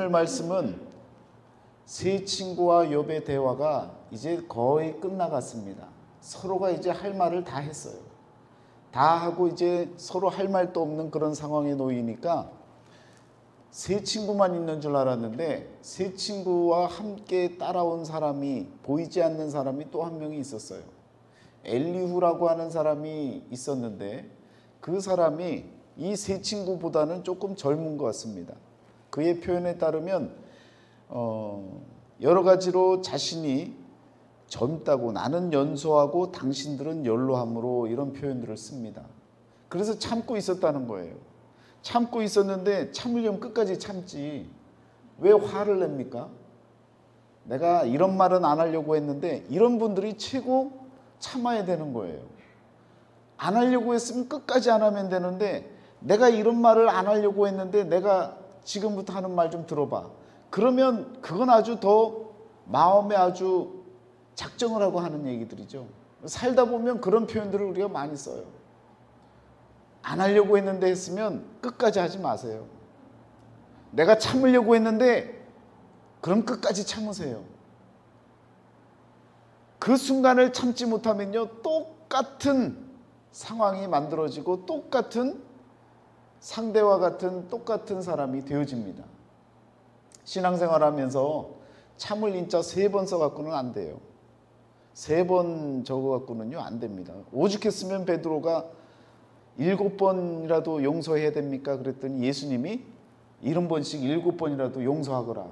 오늘 말씀은 세 친구와 욥의 대화가 이제 거의 끝나갔습니다. 서로가 이제 할 말을 다 했어요. 다 하고 이제 서로 할 말도 없는 그런 상황에 놓이니까 세 친구만 있는 줄 알았는데 세 친구와 함께 따라온 사람이, 보이지 않는 사람이 또 한 명이 있었어요. 엘리후라고 하는 사람이 있었는데 그 사람이 이 세 친구보다는 조금 젊은 것 같습니다. 그의 표현에 따르면 여러 가지로 자신이 젊다고, 나는 연소하고 당신들은 연로함으로, 이런 표현들을 씁니다. 그래서 참고 있었다는 거예요. 참고 있었는데 참으려면 끝까지 참지 왜 화를 냅니까? 내가 이런 말은 안 하려고 했는데, 이런 분들이 최고 참아야 되는 거예요. 안 하려고 했으면 끝까지 안 하면 되는데, 내가 이런 말을 안 하려고 했는데 내가 지금부터 하는 말 좀 들어봐. 그러면 그건 아주 더 마음에 아주 작정을 하고 하는 얘기들이죠. 살다 보면 그런 표현들을 우리가 많이 써요. 안 하려고 했는데 했으면 끝까지 하지 마세요. 내가 참으려고 했는데 그럼 끝까지 참으세요. 그 순간을 참지 못하면요, 똑같은 상황이 만들어지고 똑같은 상대와 같은 똑같은 사람이 되어집니다. 신앙생활하면서 참을 인자 3번 써갖고는 안 돼요. 3번 적어갖고는요 안 됩니다. 오죽했으면 베드로가 7번이라도 용서해야 됩니까? 그랬더니 예수님이 70번씩 7번이라도 용서하거라.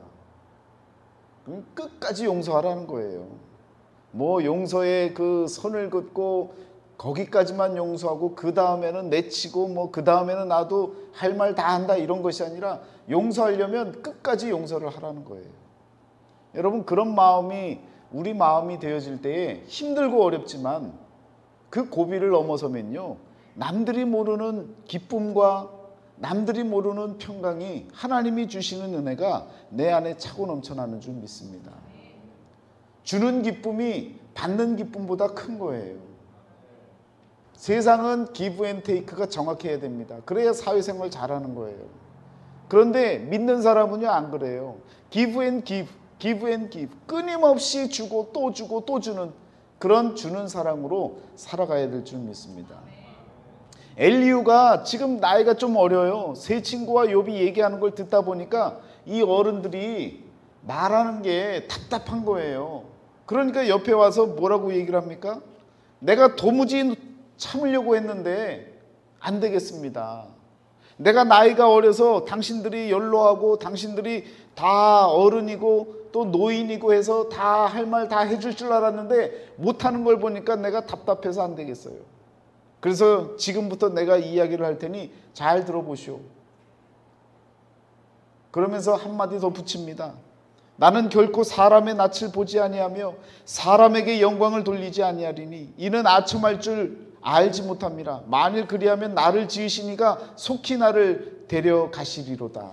그럼 끝까지 용서하라는 거예요. 뭐 용서의 그 선을 긋고 거기까지만 용서하고 그 다음에는 내치고 뭐 그 다음에는 나도 할 말 다 한다, 이런 것이 아니라 용서하려면 끝까지 용서를 하라는 거예요. 여러분, 그런 마음이 우리 마음이 되어질 때에 힘들고 어렵지만 그 고비를 넘어서면요, 남들이 모르는 기쁨과 남들이 모르는 평강이, 하나님이 주시는 은혜가 내 안에 차고 넘쳐나는 줄 믿습니다. 주는 기쁨이 받는 기쁨보다 큰 거예요. 세상은 기브 앤 테이크가 정확해야 됩니다. 그래야 사회생활 잘하는 거예요. 그런데 믿는 사람은요 안 그래요. 기브 앤 기브, 기브 앤 기브, 끊임없이 주고 또 주고 또 주는, 그런 주는 사랑으로 살아가야 될 줄 믿습니다. 엘리후가 지금 나이가 좀 어려요. 세 친구와 욥이 얘기하는 걸 듣다 보니까 이 어른들이 말하는 게 답답한 거예요. 그러니까 옆에 와서 뭐라고 얘기를 합니까? 내가 도무지 참으려고 했는데 안 되겠습니다. 내가 나이가 어려서 당신들이 연로하고 당신들이 다 어른이고 또 노인이고 해서 다 할 말 다 해줄 줄 알았는데 못하는 걸 보니까 내가 답답해서 안 되겠어요. 그래서 지금부터 내가 이야기를 할 테니 잘 들어보시오. 그러면서 한마디 더 붙입니다. 나는 결코 사람의 낯을 보지 아니하며 사람에게 영광을 돌리지 아니하리니 이는 아첨할 줄 알지 못함이라. 만일 그리하면 나를 지으시니가 속히 나를 데려가시리로다.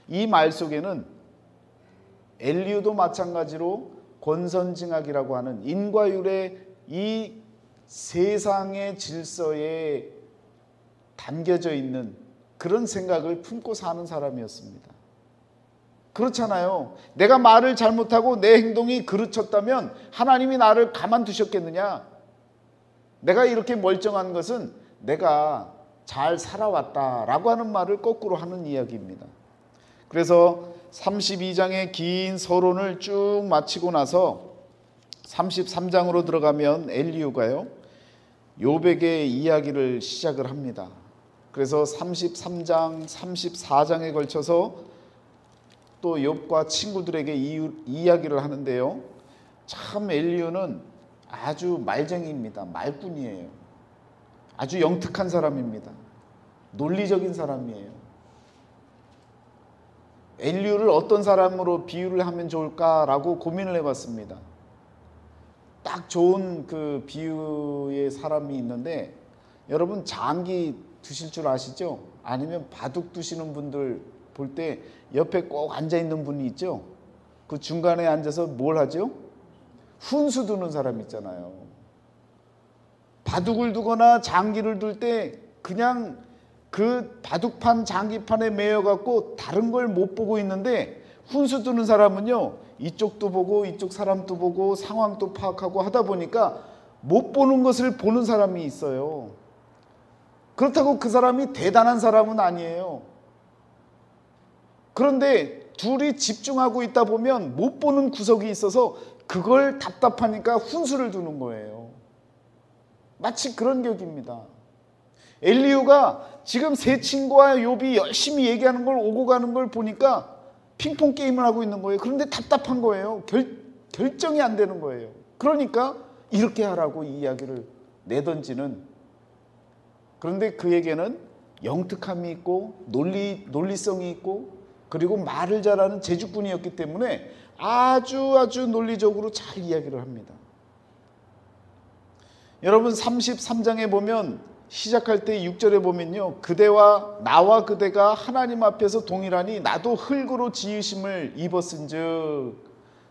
이 말 속에는 엘리후도 마찬가지로 권선징악이라고 하는 인과율의 이 세상의 질서에 담겨져 있는 그런 생각을 품고 사는 사람이었습니다. 그렇잖아요. 내가 말을 잘못하고 내 행동이 그르쳤다면 하나님이 나를 가만두셨겠느냐? 내가 이렇게 멀쩡한 것은 내가 잘 살아왔다라고 하는 말을 거꾸로 하는 이야기입니다. 그래서 32장의 긴 서론을 쭉 마치고 나서 33장으로 들어가면 엘리후가요, 욥에게 이야기를 시작을 합니다. 그래서 33장, 34장에 걸쳐서 또 욥과 친구들에게 이야기를 하는데요, 참 엘리후는 아주 말쟁이입니다. 말꾼이에요. 아주 영특한 사람입니다. 논리적인 사람이에요. 엘리후를 어떤 사람으로 비유를 하면 좋을까라고 고민을 해봤습니다. 딱 좋은 그 비유의 사람이 있는데, 여러분 장기 두실 줄 아시죠? 아니면 바둑 두시는 분들 볼 때 옆에 꼭 앉아있는 분이 있죠? 그 중간에 앉아서 뭘 하죠? 훈수 두는 사람 있잖아요. 바둑을 두거나 장기를 둘 때 그냥 그 바둑판 장기판에 매여 갖고 다른 걸 못 보고 있는데, 훈수 두는 사람은요 이쪽도 보고 이쪽 사람도 보고 상황도 파악하고 하다 보니까 못 보는 것을 보는 사람이 있어요. 그렇다고 그 사람이 대단한 사람은 아니에요. 그런데 둘이 집중하고 있다 보면 못 보는 구석이 있어서 그걸 답답하니까 훈수를 두는 거예요. 마치 그런 격입니다. 엘리후가 지금 세 친구와 욥이 열심히 얘기하는 걸 오고 가는 걸 보니까 핑퐁 게임을 하고 있는 거예요. 그런데 답답한 거예요. 결정이 안 되는 거예요. 그러니까 이렇게 하라고 이야기를 내던지는, 그런데 그에게는 영특함이 있고 논리성이 있고 그리고 말을 잘하는 제주꾼이었기 때문에 아주 논리적으로 잘 이야기를 합니다. 여러분 33장에 보면 시작할 때 6절에 보면요, 나와 그대가 하나님 앞에서 동일하니 나도 흙으로 지으심을 입었은즉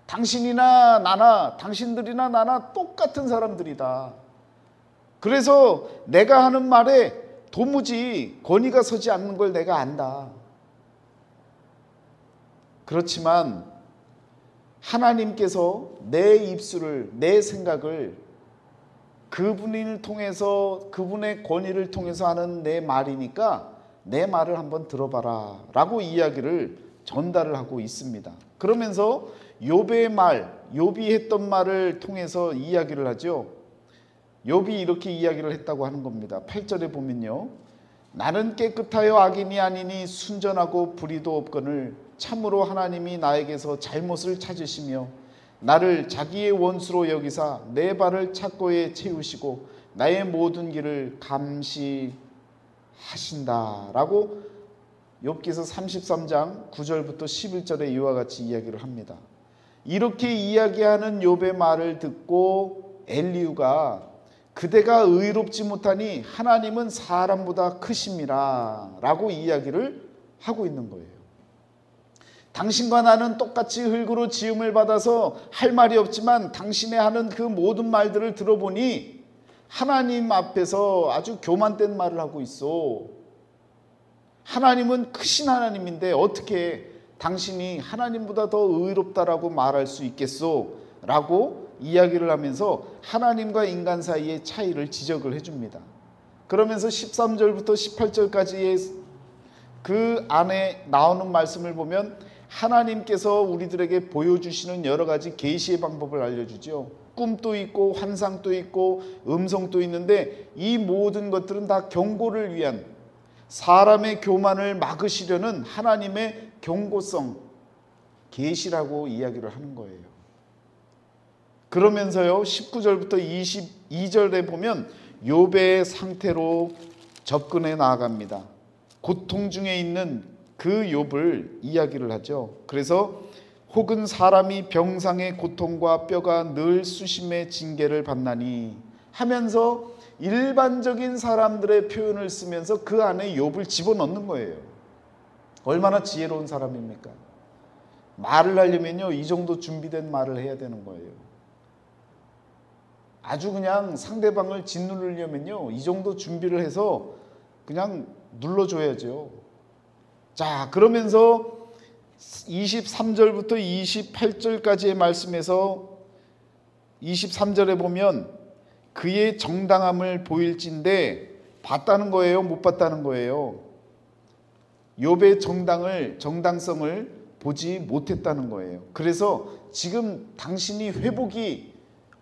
당신이나 나나 당신들이나 나나 똑같은 사람들이다. 그래서 내가 하는 말에 도무지 권위가 서지 않는 걸 내가 안다. 그렇지만 하나님께서 내 입술을, 내 생각을 그분을 통해서, 그분의 권위를 통해서 하는 내 말이니까 내 말을 한번 들어봐라 라고 이야기를 전달을 하고 있습니다. 그러면서 욥의 말, 욥이 했던 말을 통해서 이야기를 하죠. 욥이 이렇게 이야기를 했다고 하는 겁니다. 8절에 보면요, 나는 깨끗하여 악인이 아니니 순전하고 불의도 없거늘 참으로 하나님이 나에게서 잘못을 찾으시며 나를 자기의 원수로 여기사 내 발을 착고에 채우시고 나의 모든 길을 감시하신다 라고 욥기서 33장 9절부터 11절에 이와 같이 이야기를 합니다. 이렇게 이야기하는 욥의 말을 듣고 엘리후가 그대가 의롭지 못하니 하나님은 사람보다 크심이라 라고 이야기를 하고 있는 거예요. 당신과 나는 똑같이 흙으로 지음을 받아서 할 말이 없지만 당신의 하는 그 모든 말들을 들어보니 하나님 앞에서 아주 교만된 말을 하고 있어. 하나님은 크신 하나님인데 어떻게 당신이 하나님보다 더 의롭다라고 말할 수 있겠소? 라고 이야기를 하면서 하나님과 인간 사이의 차이를 지적을 해줍니다. 그러면서 13절부터 18절까지의 그 안에 나오는 말씀을 보면 하나님께서 우리들에게 보여주시는 여러 가지 계시의 방법을 알려주죠. 꿈도 있고 환상도 있고 음성도 있는데 이 모든 것들은 다 경고를 위한, 사람의 교만을 막으시려는 하나님의 경고성 계시라고 이야기를 하는 거예요. 그러면서요 19절부터 22절에 보면 욥의 상태로 접근해 나아갑니다. 고통 중에 있는 그 욥을 이야기를 하죠. 그래서 혹은 사람이 병상의 고통과 뼈가 늘 수심의 징계를 받나니 하면서 일반적인 사람들의 표현을 쓰면서 그 안에 욥을 집어넣는 거예요. 얼마나 지혜로운 사람입니까? 말을 하려면요 이 정도 준비된 말을 해야 되는 거예요. 아주 그냥 상대방을 짓누르려면요 이 정도 준비를 해서 그냥 눌러줘야죠. 자, 그러면서 23절부터 28절까지의 말씀에서 23절에 보면 그의 정당함을 보일진데 봤다는 거예요, 못 봤다는 거예요? 욥의 정당성을 보지 못했다는 거예요. 그래서 지금 당신이 회복이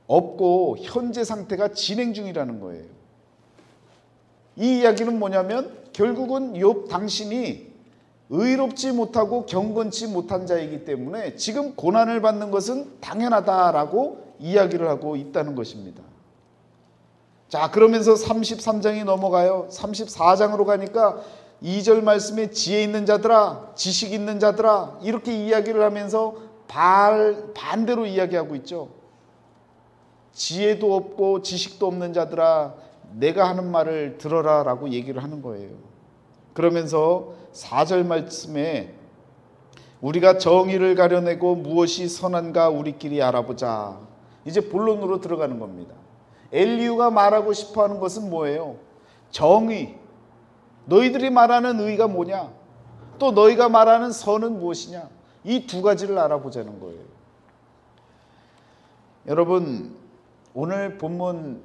없고 현재 상태가 진행 중이라는 거예요. 이 이야기는 뭐냐면 결국은 욥 당신이 의롭지 못하고 경건치 못한 자이기 때문에 지금 고난을 받는 것은 당연하다라고 이야기를 하고 있다는 것입니다. 자, 그러면서 33장이 넘어가요. 34장으로 가니까 2절 말씀에 지혜 있는 자들아, 지식 있는 자들아 이렇게 이야기를 하면서 반대로 이야기하고 있죠. 지혜도 없고 지식도 없는 자들아 내가 하는 말을 들어라 라고 얘기를 하는 거예요. 그러면서 4절 말씀에 우리가 정의를 가려내고 무엇이 선한가 우리끼리 알아보자. 이제 본론으로 들어가는 겁니다. 엘리후가 말하고 싶어하는 것은 뭐예요? 정의. 너희들이 말하는 의가 뭐냐? 또 너희가 말하는 선은 무엇이냐? 이 두 가지를 알아보자는 거예요. 여러분, 오늘 본문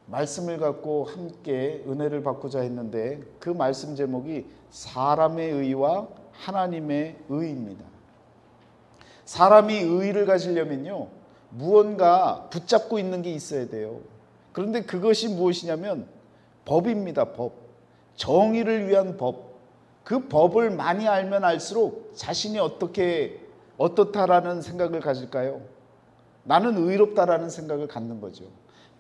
말씀을 갖고 함께 은혜를 받고자 했는데 그 말씀 제목이 사람의 의와 하나님의 의입니다. 사람이 의를 가지려면요, 무언가 붙잡고 있는 게 있어야 돼요. 그런데 그것이 무엇이냐면 법입니다. 법. 정의를 위한 법. 그 법을 많이 알면 알수록 자신이 어떻다라는 생각을 가질까요? 나는 의롭다라는 생각을 갖는 거죠.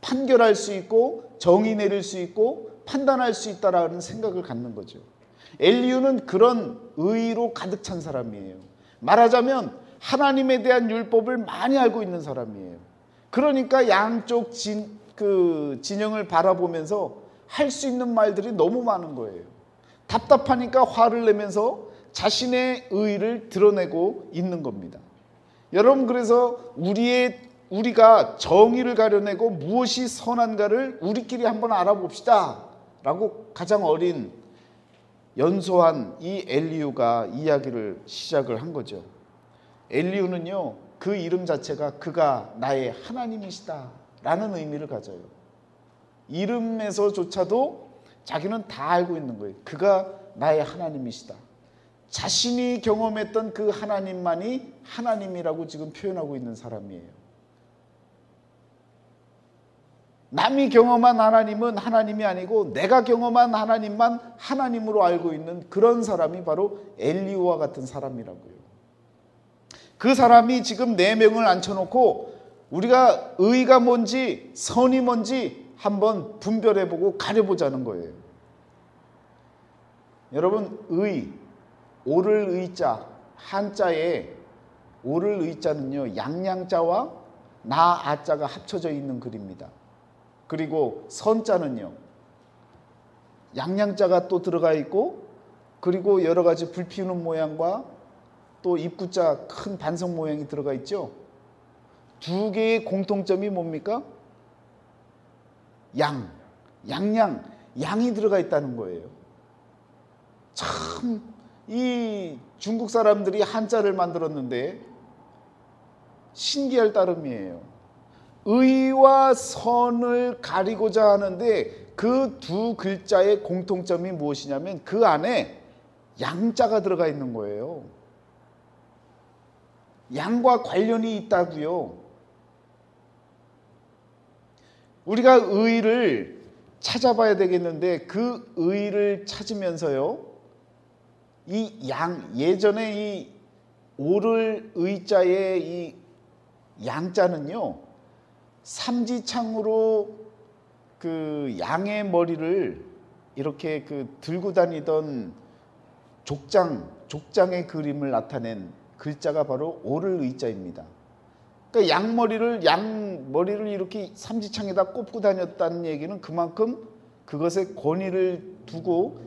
판결할 수 있고 정의 내릴 수 있고 판단할 수 있다라는 생각을 갖는 거죠. 엘리후는 그런 의로 가득 찬 사람이에요. 말하자면 하나님에 대한 율법을 많이 알고 있는 사람이에요. 그러니까 양쪽 진영을 바라보면서 할 수 있는 말들이 너무 많은 거예요. 답답하니까 화를 내면서 자신의 의를 드러내고 있는 겁니다. 여러분, 그래서 우리가 정의를 가려내고 무엇이 선한가를 우리끼리 한번 알아봅시다 라고 가장 어린 연소한 이 엘리후가 이야기를 시작을 한 거죠. 엘리후는요, 그 이름 자체가 그가 나의 하나님이시다 라는 의미를 가져요. 이름에서조차도 자기는 다 알고 있는 거예요. 그가 나의 하나님이시다. 자신이 경험했던 그 하나님만이 하나님이라고 지금 표현하고 있는 사람이에요. 남이 경험한 하나님은 하나님이 아니고 내가 경험한 하나님만 하나님으로 알고 있는 그런 사람이 바로 엘리후와 같은 사람이라고요. 그 사람이 지금 4명을 앉혀놓고 우리가 의가 뭔지 선이 뭔지 한번 분별해보고 가려보자는 거예요. 여러분, 의, 오를 의자, 한자에 오를 의자는요, 양양자와 나아자가 합쳐져 있는 글입니다. 그리고 선자는요, 양양자가 또 들어가 있고, 그리고 여러 가지 불 피우는 모양과 또 입구자 큰 반석 모양이 들어가 있죠. 두 개의 공통점이 뭡니까? 양이 들어가 있다는 거예요. 참, 이 중국 사람들이 한자를 만들었는데 신기할 따름이에요. 의와 선을 가리고자 하는데 그 두 글자의 공통점이 무엇이냐면 그 안에 양자가 들어가 있는 거예요. 양과 관련이 있다고요. 우리가 의를 찾아봐야 되겠는데 그 의를 찾으면서요, 이 예전에 이 오를 의자의 이 양자는요, 삼지창으로 그 양의 머리를 이렇게 들고 다니던 족장의 그림을 나타낸 글자가 바로 오를 의자입니다. 그러니까 양머리를 이렇게 삼지창에다 꼽고 다녔다는 얘기는 그만큼 그것에 권위를 두고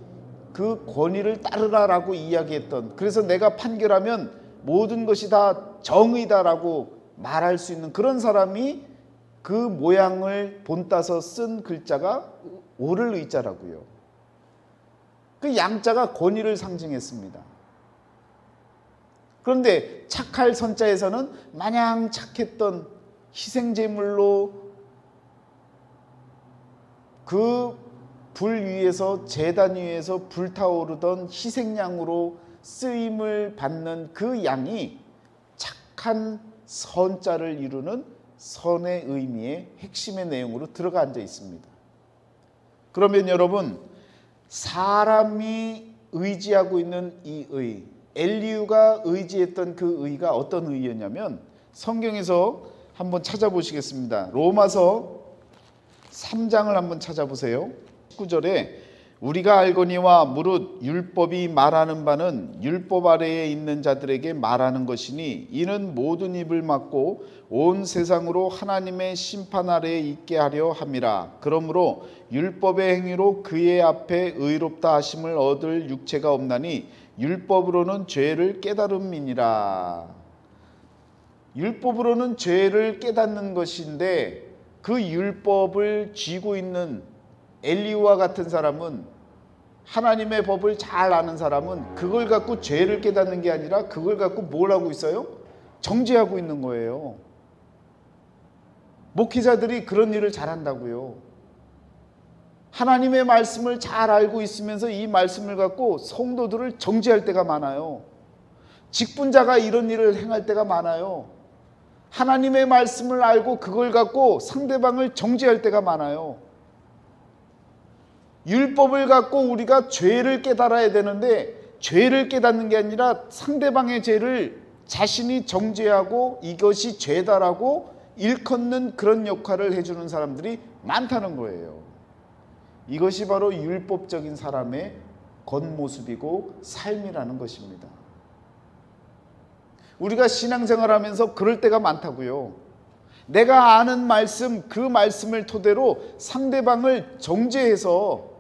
그 권위를 따르라라고 이야기했던, 그래서 내가 판결하면 모든 것이 다 정의다라고 말할 수 있는 그런 사람이 그 모양을 본따서 쓴 글자가 오를 의자라고요. 그 양자가 권위를 상징했습니다. 그런데 착할 선자에서는 마냥 착했던 희생제물로 그 불 위에서 제단 위에서 불타오르던 희생양으로 쓰임을 받는 그 양이 착한 선자를 이루는 선의 의미의 핵심의 내용으로 들어가 앉아 있습니다. 그러면 여러분, 사람이 의지하고 있는 이 의, 엘리후가 의지했던 그 의가 어떤 의였냐면 성경에서 한번 찾아보시겠습니다. 로마서 3장을 한번 찾아보세요. 19절에 우리가 알거니와 무릇 율법이 말하는 바는 율법 아래에 있는 자들에게 말하는 것이니 이는 모든 입을 막고 온 세상으로 하나님의 심판 아래에 있게 하려 함이라. 그러므로 율법의 행위로 그의 앞에 의롭다 하심을 얻을 육체가 없나니 율법으로는 죄를 깨달음이니라. 율법으로는 죄를 깨닫는 것인데 그 율법을 쥐고 있는 엘리후와 같은 사람은 하나님의 법을 잘 아는 사람은 그걸 갖고 죄를 깨닫는 게 아니라 그걸 갖고 뭘 하고 있어요? 정죄하고 있는 거예요. 목회자들이 그런 일을 잘한다고요. 하나님의 말씀을 잘 알고 있으면서 이 말씀을 갖고 성도들을 정죄할 때가 많아요. 직분자가 이런 일을 행할 때가 많아요. 하나님의 말씀을 알고 그걸 갖고 상대방을 정죄할 때가 많아요. 율법을 갖고 우리가 죄를 깨달아야 되는데 죄를 깨닫는 게 아니라 상대방의 죄를 자신이 정죄하고 이것이 죄다라고 일컫는 그런 역할을 해주는 사람들이 많다는 거예요. 이것이 바로 율법적인 사람의 겉모습이고 삶이라는 것입니다. 우리가 신앙생활하면서 그럴 때가 많다고요. 내가 아는 말씀, 그 말씀을 토대로 상대방을 정죄해서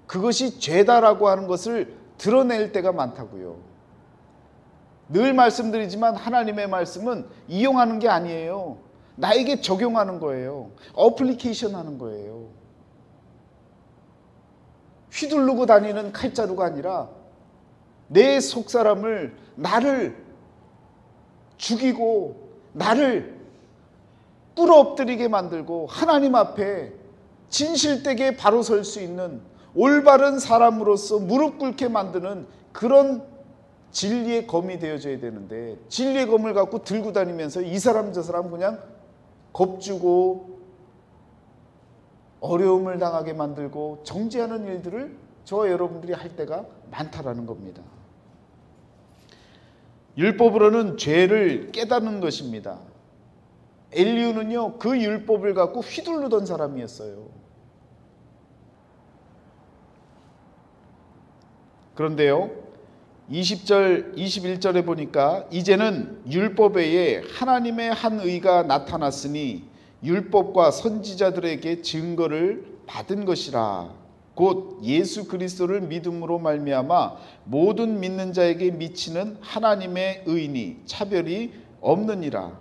그것이 죄다라고 하는 것을 드러낼 때가 많다고요. 늘 말씀드리지만 하나님의 말씀은 이용하는 게 아니에요. 나에게 적용하는 거예요. 어플리케이션 하는 거예요. 휘두르고 다니는 칼자루가 아니라 내 속사람을, 나를 죽이고 나를 꿇어 엎드리게 만들고 하나님 앞에 진실되게 바로 설 수 있는 올바른 사람으로서 무릎 꿇게 만드는 그런 진리의 검이 되어져야 되는데, 진리의 검을 갖고 들고 다니면서 이 사람 저 사람 그냥 겁주고 어려움을 당하게 만들고 정죄하는 일들을 저와 여러분들이 할 때가 많다라는 겁니다. 율법으로는 죄를 깨닫는 것입니다. 엘리후는요, 그 율법을 갖고 휘두르던 사람이었어요. 그런데요, 20절, 21절에 보니까 이제는 율법 외에 하나님의 한 의가 나타났으니 율법과 선지자들에게 증거를 받은 것이라. 곧 예수 그리스도를 믿음으로 말미암아 모든 믿는 자에게 미치는 하나님의 의니 차별이 없느니라.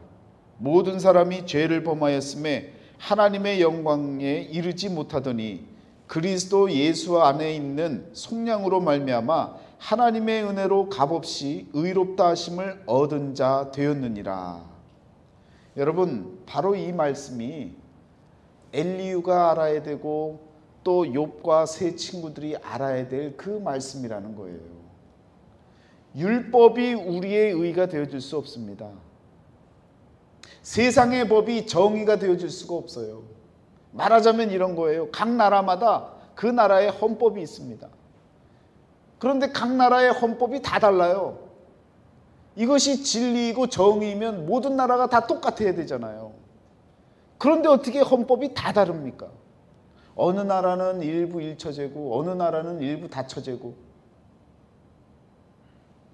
모든 사람이 죄를 범하였음에 하나님의 영광에 이르지 못하더니 그리스도 예수 안에 있는 속량으로 말미암아 하나님의 은혜로 값없이 의롭다 하심을 얻은 자 되었느니라. 여러분, 바로 이 말씀이 엘리후가 알아야 되고 또 욥과 세 친구들이 알아야 될 그 말씀이라는 거예요. 율법이 우리의 의가 되어줄 수 없습니다. 세상의 법이 정의가 되어줄 수가 없어요. 말하자면 이런 거예요. 각 나라마다 그 나라의 헌법이 있습니다. 그런데 각 나라의 헌법이 다 달라요. 이것이 진리이고 정의이면 모든 나라가 다 똑같아야 되잖아요. 그런데 어떻게 헌법이 다 다릅니까? 어느 나라는 일부 일처제고 어느 나라는 일부 다처제고.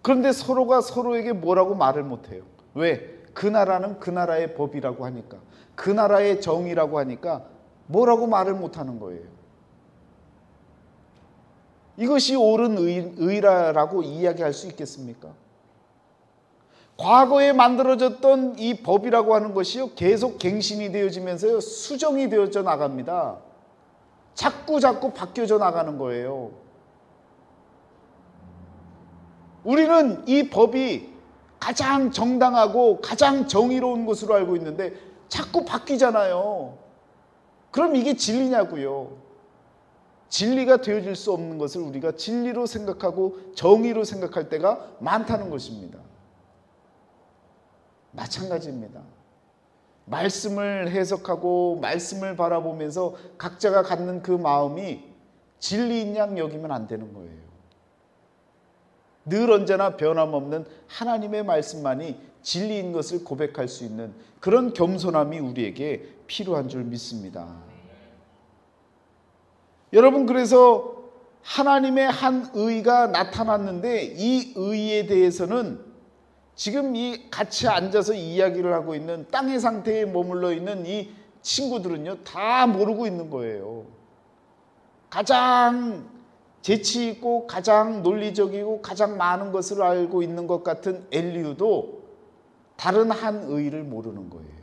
그런데 서로가 서로에게 뭐라고 말을 못해요. 왜? 그 나라는 그 나라의 법이라고 하니까, 그 나라의 정의라고 하니까 뭐라고 말을 못하는 거예요. 이것이 옳은 의라고 이야기할 수 있겠습니까? 과거에 만들어졌던 이 법이라고 하는 것이요, 계속 갱신이 되어지면서요, 수정이 되어져 나갑니다. 자꾸 바뀌어져 나가는 거예요. 우리는 이 법이 가장 정당하고 가장 정의로운 것으로 알고 있는데 자꾸 바뀌잖아요. 그럼 이게 진리냐고요. 진리가 되어질 수 없는 것을 우리가 진리로 생각하고 정의로 생각할 때가 많다는 것입니다. 마찬가지입니다. 말씀을 해석하고 말씀을 바라보면서 각자가 갖는 그 마음이 진리인 양 여기면 안 되는 거예요. 늘 언제나 변함없는 하나님의 말씀만이 진리인 것을 고백할 수 있는 그런 겸손함이 우리에게 필요한 줄 믿습니다. 여러분, 그래서 하나님의 한 의가 나타났는데 이 의에 대해서는 지금 이 같이 앉아서 이야기를 하고 있는 땅의 상태에 머물러 있는 이 친구들은요, 다 모르고 있는 거예요. 가장 재치 있고 가장 논리적이고 가장 많은 것을 알고 있는 것 같은 엘리후도 다른 한 의를 모르는 거예요.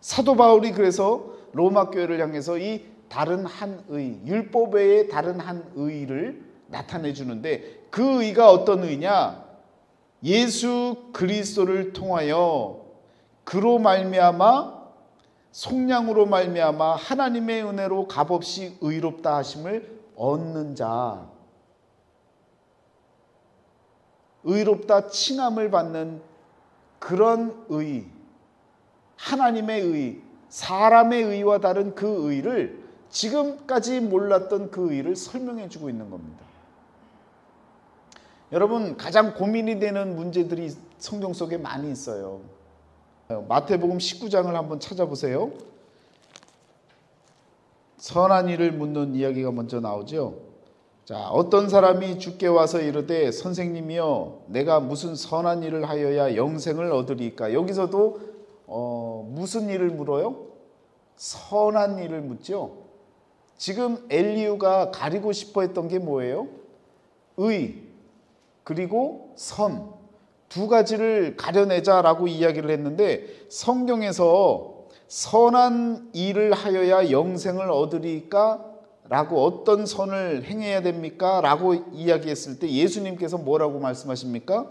사도 바울이 그래서 로마 교회를 향해서 이 다른 한 의, 율법 외에 다른 한 의를 나타내 주는데 그 의가 어떤 의냐? 예수 그리스도를 통하여 그로 말미암아 속량으로 말미암아 하나님의 은혜로 값없이 의롭다 하심을 얻는 자, 의롭다 칭함을 받는 그런 의, 하나님의 의, 사람의 의와 다른 그 의를, 지금까지 몰랐던 그 의를 설명해 주고 있는 겁니다. 여러분, 가장 고민이 되는 문제들이 성경 속에 많이 있어요. 마태복음 19장을 한번 찾아보세요. 선한 일을 묻는 이야기가 먼저 나오죠. 자, 어떤 사람이 주께 와서 이르되 선생님이여 내가 무슨 선한 일을 하여야 영생을 얻으리까? 여기서도 무슨 일을 물어요? 선한 일을 묻죠. 지금 엘리후가 가리고 싶어 했던 게 뭐예요? 의, 그리고 선, 두 가지를 가려내자라고 이야기를 했는데, 성경에서 선한 일을 하여야 영생을 얻으리까? 라고, 어떤 선을 행해야 됩니까? 라고 이야기했을 때 예수님께서 뭐라고 말씀하십니까?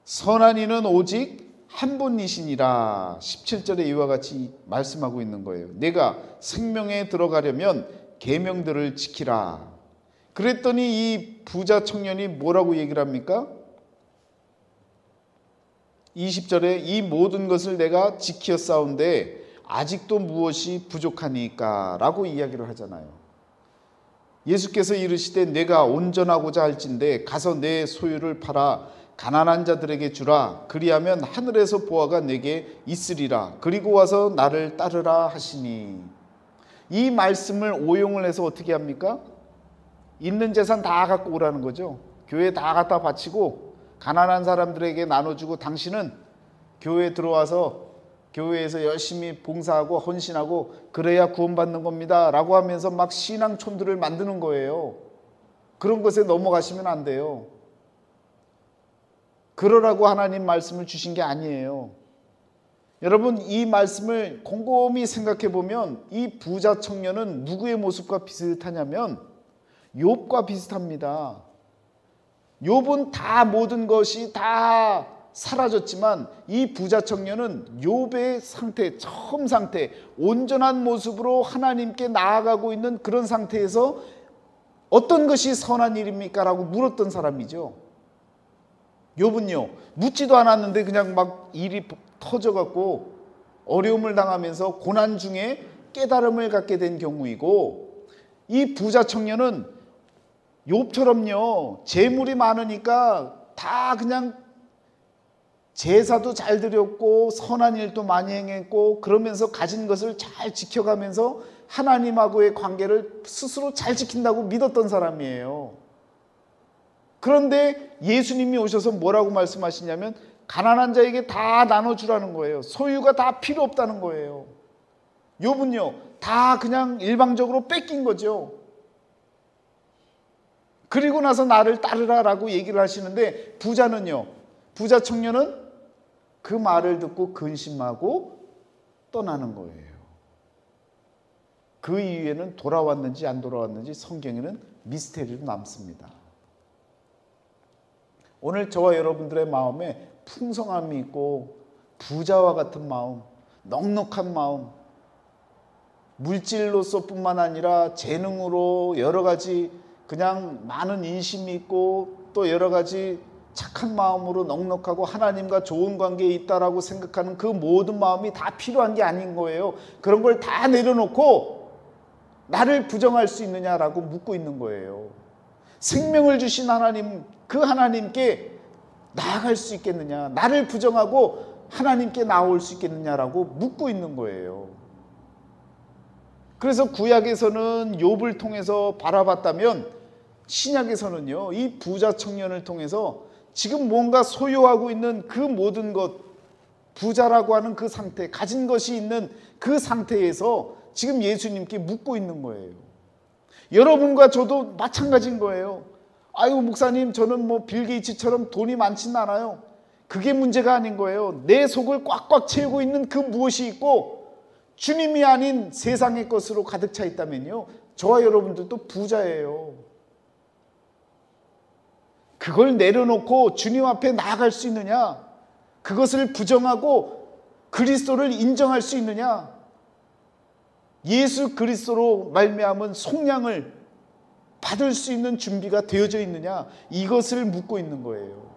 선한 이는 오직 한 분이시니라. 17절에 이와 같이 말씀하고 있는 거예요. 내가 생명에 들어가려면 계명들을 지키라. 그랬더니 이 부자 청년이 뭐라고 얘기를 합니까? 20절에 이 모든 것을 내가 지키었사온데 아직도 무엇이 부족하니까? 라고 이야기를 하잖아요. 예수께서 이르시되 내가 온전하고자 할진대 가서 내 소유를 팔아 가난한 자들에게 주라. 그리하면 하늘에서 보화가 내게 있으리라. 그리고 와서 나를 따르라 하시니. 이 말씀을 오용을 해서 어떻게 합니까? 있는 재산 다 갖고 오라는 거죠. 교회에 다 갖다 바치고 가난한 사람들에게 나눠주고 당신은 교회에 들어와서 교회에서 열심히 봉사하고 헌신하고 그래야 구원받는 겁니다 라고 하면서 막 신앙촌들을 만드는 거예요. 그런 것에 넘어가시면 안 돼요. 그러라고 하나님 말씀을 주신 게 아니에요. 여러분, 이 말씀을 곰곰이 생각해 보면 이 부자 청년은 누구의 모습과 비슷하냐면 욥과 비슷합니다. 욥은 다 모든 것이 다 사라졌지만 이 부자 청년은 욥의 상태, 처음 상태, 온전한 모습으로 하나님께 나아가고 있는 그런 상태에서 어떤 것이 선한 일입니까? 라고 물었던 사람이죠. 욥은요, 묻지도 않았는데 그냥 막 일이 터져갖고 어려움을 당하면서 고난 중에 깨달음을 갖게 된 경우이고, 이 부자 청년은 욥처럼요 재물이 많으니까 다 그냥 제사도 잘 드렸고 선한 일도 많이 행했고 그러면서 가진 것을 잘 지켜가면서 하나님하고의 관계를 스스로 잘 지킨다고 믿었던 사람이에요. 그런데 예수님이 오셔서 뭐라고 말씀하시냐면 가난한 자에게 다 나눠주라는 거예요. 소유가 다 필요 없다는 거예요. 욥은요 다 그냥 일방적으로 뺏긴 거죠. 그리고 나서 나를 따르라 라고 얘기를 하시는데, 부자는요, 부자 청년은 그 말을 듣고 근심하고 떠나는 거예요. 그 이후에는 돌아왔는지 안 돌아왔는지 성경에는 미스테리로 남습니다. 오늘 저와 여러분들의 마음에 풍성함이 있고 부자와 같은 마음, 넉넉한 마음, 물질로서뿐만 아니라 재능으로 여러 가지 그냥 많은 인심이 있고 또 여러 가지 착한 마음으로 넉넉하고 하나님과 좋은 관계에 있다라고 생각하는 그 모든 마음이 다 필요한 게 아닌 거예요. 그런 걸 다 내려놓고 나를 부정할 수 있느냐라고 묻고 있는 거예요. 생명을 주신 하나님, 그 하나님께 나아갈 수 있겠느냐, 나를 부정하고 하나님께 나올 수 있겠느냐라고 묻고 있는 거예요. 그래서 구약에서는 욥을 통해서 바라봤다면 신약에서는요 이 부자 청년을 통해서 지금 뭔가 소유하고 있는 그 모든 것, 부자라고 하는 그 상태, 가진 것이 있는 그 상태에서 지금 예수님께 묻고 있는 거예요. 여러분과 저도 마찬가지인 거예요. 아이고 목사님, 저는 뭐 빌 게이츠처럼 돈이 많지는 않아요. 그게 문제가 아닌 거예요. 내 속을 꽉꽉 채우고 있는 그 무엇이 있고 주님이 아닌 세상의 것으로 가득 차 있다면요, 저와 여러분들도 부자예요. 그걸 내려놓고 주님 앞에 나아갈 수 있느냐? 그것을 부정하고 그리스도를 인정할 수 있느냐? 예수 그리스도로 말미암은 속량을 받을 수 있는 준비가 되어져 있느냐? 이것을 묻고 있는 거예요.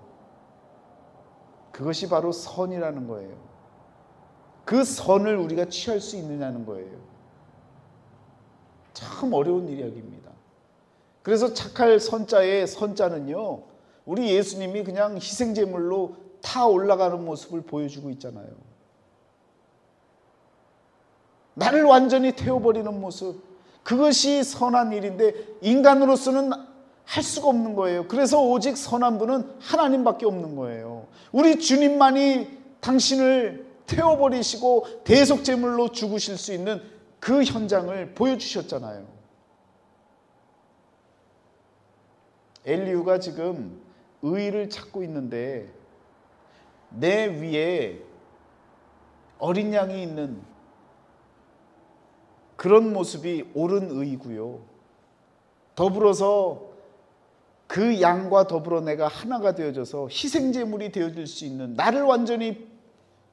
그것이 바로 선이라는 거예요. 그 선을 우리가 취할 수 있느냐는 거예요. 참 어려운 이야기입니다. 그래서 착할 선자의 선자는요, 우리 예수님이 그냥 희생제물로 타 올라가는 모습을 보여주고 있잖아요. 나를 완전히 태워버리는 모습, 그것이 선한 일인데 인간으로서는 할 수가 없는 거예요. 그래서 오직 선한 분은 하나님밖에 없는 거예요. 우리 주님만이 당신을 태워버리시고 대속제물로 죽으실 수 있는 그 현장을 보여주셨잖아요. 엘리후가 지금 의를 찾고 있는데 내 위에 어린 양이 있는 그런 모습이 옳은 의이고요. 더불어서 그 양과 더불어 내가 하나가 되어져서 희생제물이 되어질 수 있는, 나를 완전히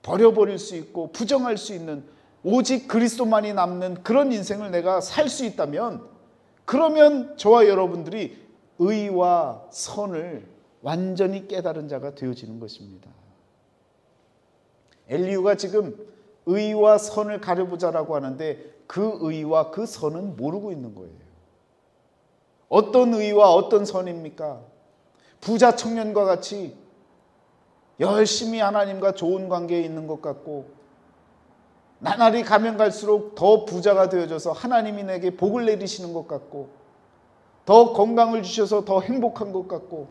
버려버릴 수 있고 부정할 수 있는 오직 그리스도만이 남는 그런 인생을 내가 살 수 있다면, 그러면 저와 여러분들이 의와 선을 완전히 깨달은 자가 되어지는 것입니다. 엘리후가 지금 의와 선을 가려보자라고 하는데 그 의와 그 선은 모르고 있는 거예요. 어떤 의와 어떤 선입니까? 부자 청년과 같이 열심히 하나님과 좋은 관계에 있는 것 같고, 나날이 가면 갈수록 더 부자가 되어져서 하나님이 내게 복을 내리시는 것 같고, 더 건강을 주셔서 더 행복한 것 같고,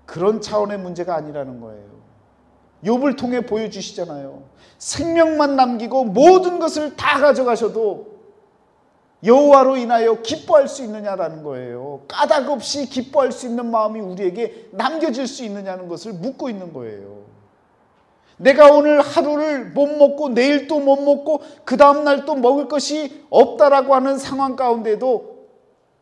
그런 차원의 문제가 아니라는 거예요. 욥을 통해 보여주시잖아요. 생명만 남기고 모든 것을 다 가져가셔도 여호와로 인하여 기뻐할 수 있느냐라는 거예요. 까닭 없이 기뻐할 수 있는 마음이 우리에게 남겨질 수 있느냐는 것을 묻고 있는 거예요. 내가 오늘 하루를 못 먹고 내일 또 못 먹고 그 다음날 또 먹을 것이 없다라고 하는 상황 가운데도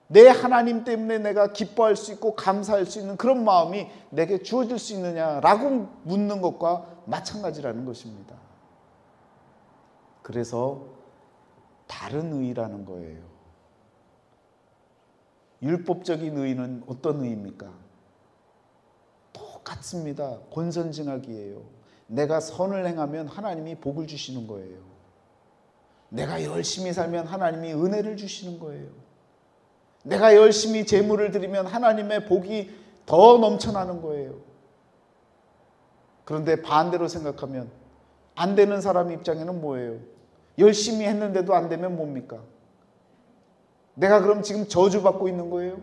내 하나님 때문에 내가 기뻐할 수 있고 감사할 수 있는 그런 마음이 내게 주어질 수 있느냐라고 묻는 것과 마찬가지라는 것입니다. 그래서 다른 의라는 거예요. 율법적인 의는 어떤 의입니까? 똑같습니다. 권선징악이에요. 내가 선을 행하면 하나님이 복을 주시는 거예요. 내가 열심히 살면 하나님이 은혜를 주시는 거예요. 내가 열심히 제물을 드리면 하나님의 복이 더 넘쳐나는 거예요. 그런데 반대로 생각하면 안 되는 사람 입장에는 뭐예요? 열심히 했는데도 안 되면 뭡니까? 내가 그럼 지금 저주받고 있는 거예요?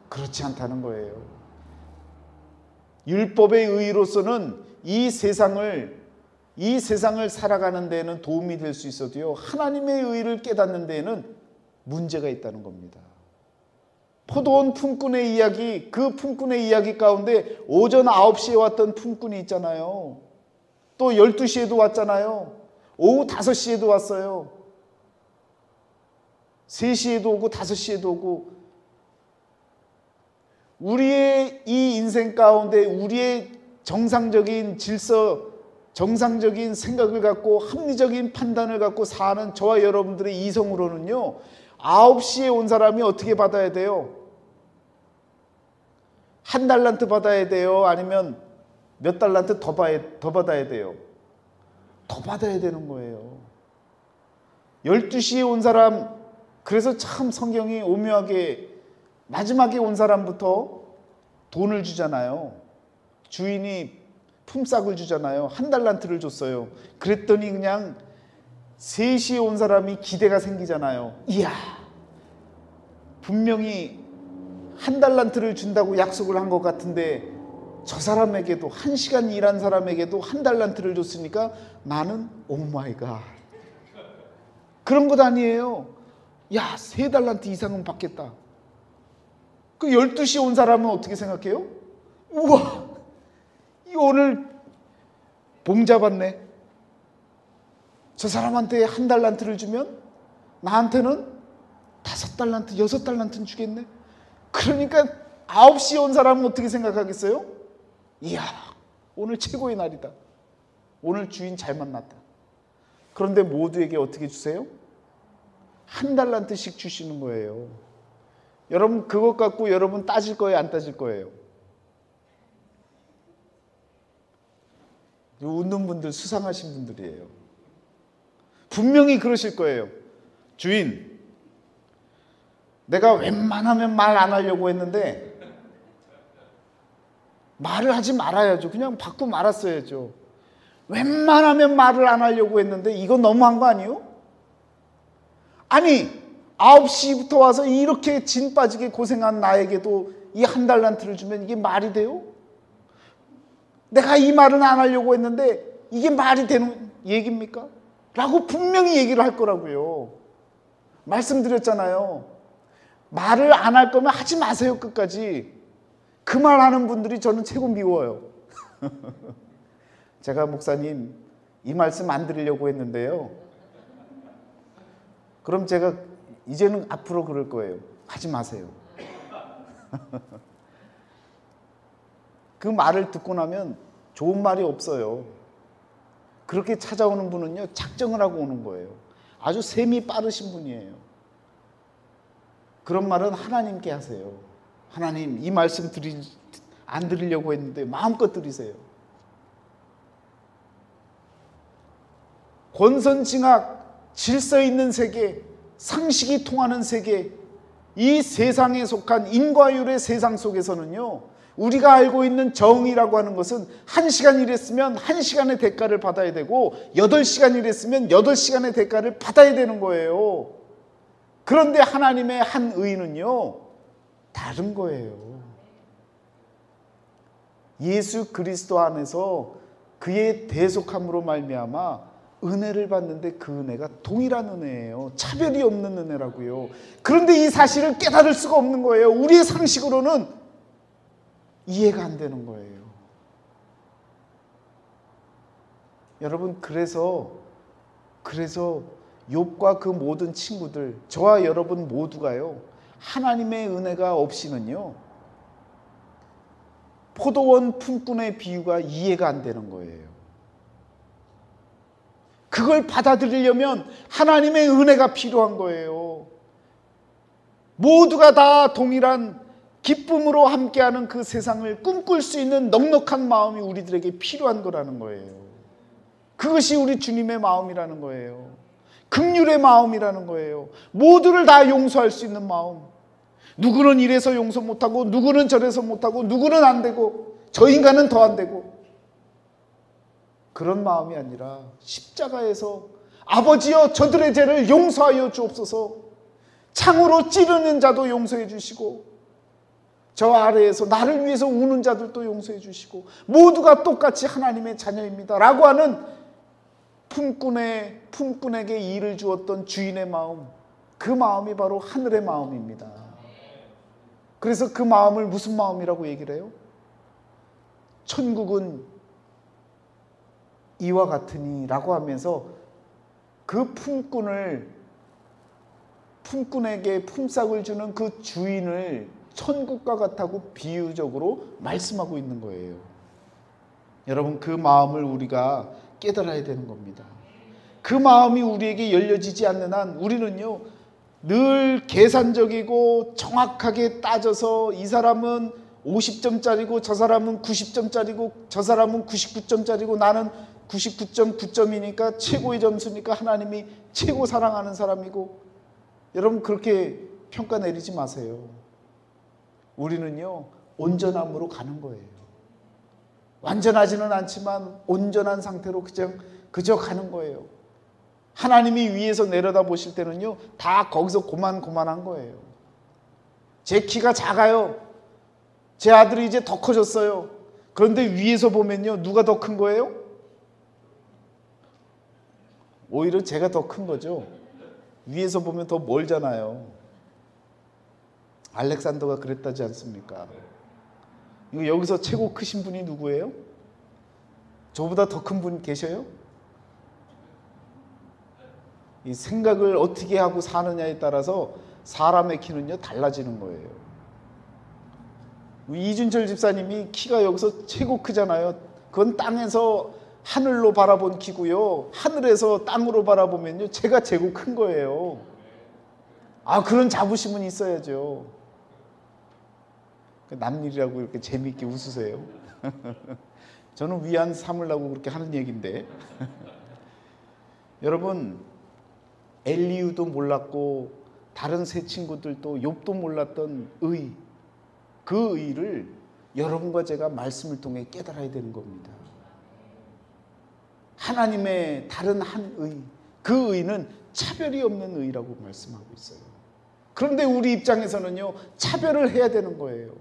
그렇지 않다는 거예요. 율법의 의로서는 이 세상을 살아가는 데에는 도움이 될 수 있어도요, 하나님의 의를 깨닫는 데에는 문제가 있다는 겁니다. 포도원 품꾼의 이야기, 그 품꾼의 이야기 가운데 오전 9시에 왔던 품꾼이 있잖아요. 또 12시에도 왔잖아요. 오후 5시에도 왔어요. 3시에도 오고 5시에도 오고. 우리의 이 인생 가운데 우리의 정상적인 질서, 정상적인 생각을 갖고 합리적인 판단을 갖고 사는 저와 여러분들의 이성으로는요, 9시에 온 사람이 어떻게 받아야 돼요? 한 달란트 받아야 돼요? 아니면 몇 달란트 더 받아야 돼요? 더 받아야 되는 거예요. 12시에 온 사람, 그래서 참 성경이 오묘하게 마지막에 온 사람부터 돈을 주잖아요. 주인이 품삯을 주잖아요. 한 달란트를 줬어요. 그랬더니 그냥 3시에 온 사람이 기대가 생기잖아요. 이야, 분명히 한 달란트를 준다고 약속을 한 것 같은데 저 사람에게도, 1시간 일한 사람에게도 한 달란트를 줬으니까 나는 오 마이 갓, 그런 것 아니에요. 야, 3달란트 이상은 받겠다. 그 12시에 온 사람은 어떻게 생각해요? 우와, 이 오늘 봉 잡았네. 저 사람한테 1달란트를 주면 나한테는 5달란트, 6달란트는 주겠네. 그러니까 9시에 온 사람은 어떻게 생각하겠어요? 이야, 오늘 최고의 날이다. 오늘 주인 잘 만났다. 그런데 모두에게 어떻게 주세요? 1달란트씩 주시는 거예요. 여러분 그것 갖고 여러분 따질 거예요, 안 따질 거예요? 웃는 분들 수상하신 분들이에요. 분명히 그러실 거예요. 주인, 내가 웬만하면 말 안 하려고 했는데 말을 하지 말아야죠. 그냥 받고 말았어야죠. 웬만하면 말을 안 하려고 했는데 이건 너무한 거 아니에요? 아니 9시부터 와서 이렇게 진 빠지게 고생한 나에게도 이 1달란트를 주면 이게 말이 돼요? 내가 이 말은 안 하려고 했는데 이게 말이 되는 얘기입니까? 라고 분명히 얘기를 할 거라고요. 말씀드렸잖아요. 말을 안 할 거면 하지 마세요, 끝까지. 그 말 하는 분들이 저는 최고 미워요. 제가 목사님 이 말씀 안 드리려고 했는데요. 그럼 제가 이제는 앞으로 그럴 거예요. 하지 마세요. 그 말을 듣고 나면 좋은 말이 없어요. 그렇게 찾아오는 분은요, 작정을 하고 오는 거예요. 아주 셈이 빠르신 분이에요. 그런 말은 하나님께 하세요. 하나님, 이 말씀 안 드리려고 했는데 마음껏 드리세요. 권선징악, 질서 있는 세계, 상식이 통하는 세계, 이 세상에 속한 인과율의 세상 속에서는요, 우리가 알고 있는 정의라고 하는 것은 1시간 일했으면 1시간의 대가를 받아야 되고 8시간 일했으면 8시간의 대가를 받아야 되는 거예요. 그런데 하나님의 한 의는요, 다른 거예요. 예수 그리스도 안에서 그의 대속함으로 말미암아 은혜를 받는데 그 은혜가 동일한 은혜예요. 차별이 없는 은혜라고요. 그런데 이 사실을 깨달을 수가 없는 거예요. 우리의 상식으로는 이해가 안 되는 거예요. 여러분, 그래서 욥과 그 모든 친구들, 저와 여러분 모두가요, 하나님의 은혜가 없이는요, 포도원 품꾼의 비유가 이해가 안 되는 거예요. 그걸 받아들이려면 하나님의 은혜가 필요한 거예요. 모두가 다 동일한 기쁨으로 함께하는 그 세상을 꿈꿀 수 있는 넉넉한 마음이 우리들에게 필요한 거라는 거예요. 그것이 우리 주님의 마음이라는 거예요. 긍휼의 마음이라는 거예요. 모두를 다 용서할 수 있는 마음. 누구는 이래서 용서 못하고, 누구는 저래서 못하고, 누구는 안 되고, 저 인간은 더 안 되고, 그런 마음이 아니라 십자가에서 아버지여 저들의 죄를 용서하여 주옵소서, 창으로 찌르는 자도 용서해 주시고, 저 아래에서 나를 위해서 우는 자들도 용서해 주시고, 모두가 똑같이 하나님의 자녀입니다 라고 하는 품꾼에게 일을 주었던 주인의 마음, 그 마음이 바로 하늘의 마음입니다. 그래서 그 마음을 무슨 마음이라고 얘기를 해요? 천국은 이와 같으니 라고 하면서 그 품꾼에게 품삯을 주는 그 주인을 천국과 같다고 비유적으로 말씀하고 있는 거예요. 여러분, 그 마음을 우리가 깨달아야 되는 겁니다. 그 마음이 우리에게 열려지지 않는 한 우리는요, 늘 계산적이고 정확하게 따져서 이 사람은 50점짜리고 저 사람은 90점짜리고 저 사람은 99점짜리고 나는 99.9점이니까 최고의 점수니까 하나님이 최고 사랑하는 사람이고, 여러분 그렇게 평가 내리지 마세요. 우리는요, 온전함으로 가는 거예요. 완전하지는 않지만 온전한 상태로 그저 가는 거예요. 하나님이 위에서 내려다 보실 때는요, 다 거기서 고만고만한 거예요. 제 키가 작아요. 제 아들이 이제 더 커졌어요. 그런데 위에서 보면요, 누가 더 큰 거예요? 오히려 제가 더 큰 거죠. 위에서 보면 더 멀잖아요. 알렉산더가 그랬다지 않습니까? 여기서 최고 크신 분이 누구예요? 저보다 더 큰 분 계셔요? 이 생각을 어떻게 하고 사느냐에 따라서 사람의 키는요 달라지는 거예요. 이준철 집사님이 키가 여기서 최고 크잖아요. 그건 땅에서 하늘로 바라본 키고요. 하늘에서 땅으로 바라보면요 제가 최고 큰 거예요. 그런 자부심은 있어야죠. 남일이라고 이렇게 재미있게 웃으세요. 저는 위안 삼으려고 그렇게 하는 얘기인데 여러분, 엘리우도 몰랐고 다른 세 친구들도 욥도 몰랐던 의, 그 의를 여러분과 제가 말씀을 통해 깨달아야 되는 겁니다. 하나님의 다른 한 의, 그 의는 차별이 없는 의라고 말씀하고 있어요. 그런데 우리 입장에서는요 차별을 해야 되는 거예요.